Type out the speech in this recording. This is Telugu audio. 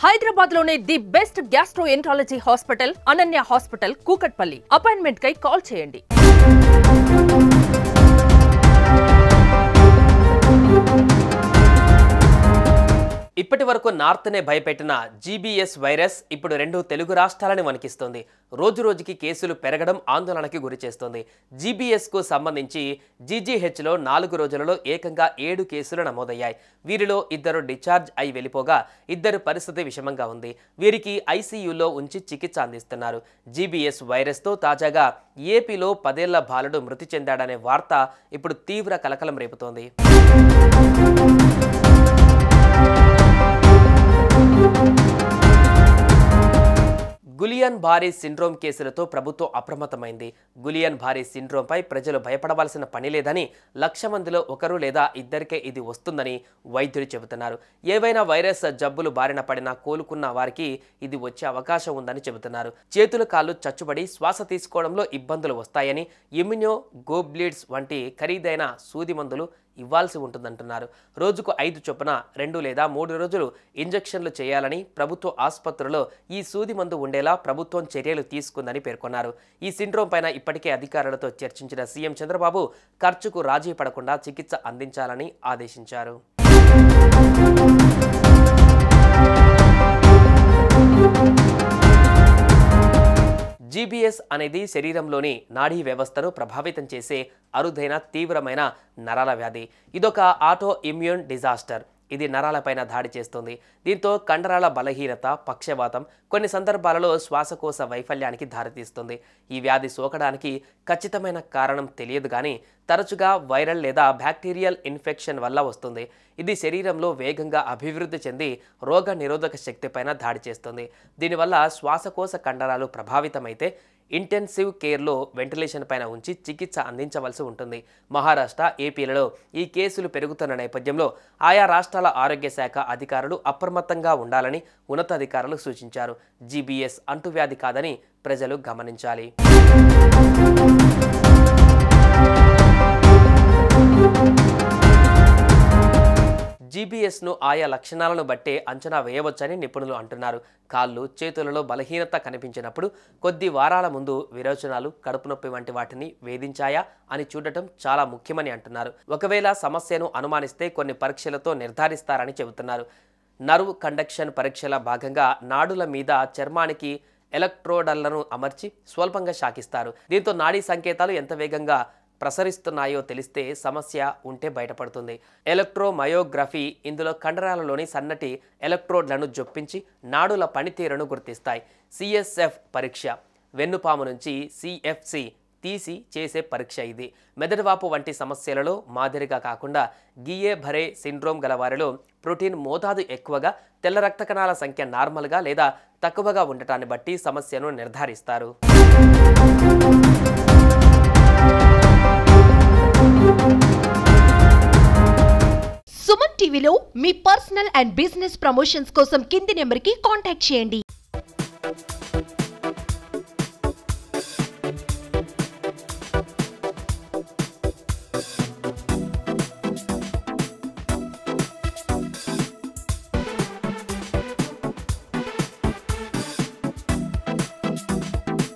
హైదరాబాద్ లోనే the best gastroenterology hospital Ananya hospital Kukatpally. Appointment కై కాల్ చేయండి. ఇప్పటి వరకు నార్త్నే భయపెట్టిన జీబీఎస్ వైరస్ ఇప్పుడు రెండు తెలుగు రాష్ట్రాలని వణికిస్తోంది. రోజు రోజుకి కేసులు పెరగడం ఆందోళనకి గురిచేస్తోంది. జీబీఎస్కు సంబంధించి జీజీహెచ్లో 4 రోజులలో ఏకంగా 7 కేసులు నమోదయ్యాయి. వీరిలో 2 డిశ్చార్జ్ అయి వెళ్ళిపోగా 2 పరిస్థితి విషమంగా ఉంది. వీరికి ఐసీయూలో ఉంచి చికిత్స అందిస్తున్నారు. జీబీఎస్ వైరస్తో తాజాగా ఏపీలో 10 ఏళ్ల బాలుడు మృతి చెందాడనే వార్త ఇప్పుడు తీవ్ర కలకలం రేపుతోంది. గులియన్ బారీ సిండ్రోమ్ కేసులతో ప్రభుత్వం అప్రమత్తమైంది. గులియన్ బారీ సిండ్రోమ్పై ప్రజలు భయపడవలసిన పని లేదని, 1,00,000 మందిలో 1 లేదా 2కే ఇది వస్తుందని వైద్యులు చెబుతున్నారు. ఏవైనా వైరస్ జబ్బులు బారిన పడినా కోలుకున్న వారికి ఇది వచ్చే అవకాశం ఉందని చెబుతున్నారు. చేతులు కాళ్ళు చచ్చుబడి శ్వాస తీసుకోవడంలో ఇబ్బందులు వస్తాయని, ఇమ్యూనో గోబ్లిడ్స్ వంటి ఖరీదైన సూది మందులు ఇవ్వాల్సి ఉంటుందంటున్నారు. రోజుకు 5 చొప్పున 2 లేదా 3 రోజులు ఇంజెక్షన్లు చేయాలని, ప్రభుత్వ ఆసుపత్రుల్లో ఈ సూది మందు ఉండేలా ప్రభుత్వం చర్యలు తీసుకుందని పేర్కొన్నారు. ఈ సిండ్రోమ్ పైన ఇప్పటికే అధికారులతో చర్చించిన సీఎం చంద్రబాబు ఖర్చుకు రాజీ పడకుండా చికిత్స అందించాలని ఆదేశించారు. జీబీఎస్ అనేది శరీరంలోని నాడీ వ్యవస్థను ప్రభావితం చేసే అరుదైన తీవ్రమైన నరాల వ్యాధి. ఇదొక ఆటో ఇమ్యూన్ డిజాస్టర్. ఇది నరాలపైన దాడి చేస్తుంది. దీంతో కండరాల బలహీనత, పక్షవాతం, కొన్ని సందర్భాలలో శ్వాసకోశ వైఫల్యానికి దారితీస్తుంది. ఈ వ్యాధి సోకడానికి ఖచ్చితమైన కారణం తెలియదు కానీ తరచుగా వైరల్ లేదా బ్యాక్టీరియల్ ఇన్ఫెక్షన్ వల్ల వస్తుంది. ఇది శరీరంలో వేగంగా అభివృద్ధి చెంది రోగ నిరోధక శక్తిపైన దాడి చేస్తుంది. దీనివల్ల శ్వాసకోశ కండరాలు ప్రభావితమైతే ఇంటెన్సివ్ కేర్లో వెంటిలేషన్ పైన ఉంచి చికిత్స అందించవలసి ఉంటుంది. మహారాష్ట్ర, ఏపీలలో ఈ కేసులు పెరుగుతున్న నేపథ్యంలో ఆయా రాష్ట్రాల ఆరోగ్య శాఖ అధికారులు అప్రమత్తంగా ఉండాలని ఉన్నతాధికారులు సూచించారు. జీబీఎస్ అంటువ్యాధి కాదని ప్రజలు గమనించాలి. జీబీఎస్ను ఆయా లక్షణాలను బట్టే అంచనా వేయవచ్చని నిపుణులు అంటున్నారు. కాళ్ళు, చేతులలో బలహీనత కనిపించినప్పుడు, కొద్ది వారాల ముందు విరోచనాలు, కడుపు నొప్పి వంటి వాటిని వేధించాయా అని చూడటం చాలా ముఖ్యమని అంటున్నారు. ఒకవేళ సమస్యను అనుమానిస్తే కొన్ని పరీక్షలతో నిర్ధారిస్తారని చెబుతున్నారు. నర్వ్ కండక్షన్ పరీక్షల భాగంగా నాడుల మీద చర్మానికి ఎలక్ట్రోడలను అమర్చి స్వల్పంగా షాకిస్తారు. దీంతో నాడీ సంకేతాలు ఎంత వేగంగా ప్రసరిస్తున్నాయో తెలిస్తే సమస్య ఉంటే బయటపడుతుంది. ఎలక్ట్రోమయోగ్రఫీ ఇందులో కండరాలలోని సన్నటి ఎలక్ట్రోడ్లను జొప్పించి నాడుల పనితీరును గుర్తిస్తాయి. సిఎస్ఎఫ్ పరీక్ష వెన్నుపాము నుంచి సిఎఫ్సి తీసి చేసే పరీక్ష ఇది. మెదడువాపు వంటి సమస్యలలో మాదిరిగా కాకుండా గియే భరే సిండ్రోమ్ గల వారిలో ప్రోటీన్ మోతాదు ఎక్కువగా, తెల్ల రక్త కణాల సంఖ్య నార్మల్గా లేదా తక్కువగా ఉండటాన్ని బట్టి సమస్యను నిర్ధారిస్తారు. సుమన్ టీవీలో మీ పర్సనల్ అండ్ బిజినెస్ ప్రమోషన్స్ కోసం కింది నెంబర్కి కాంటాక్ట్ చేయండి.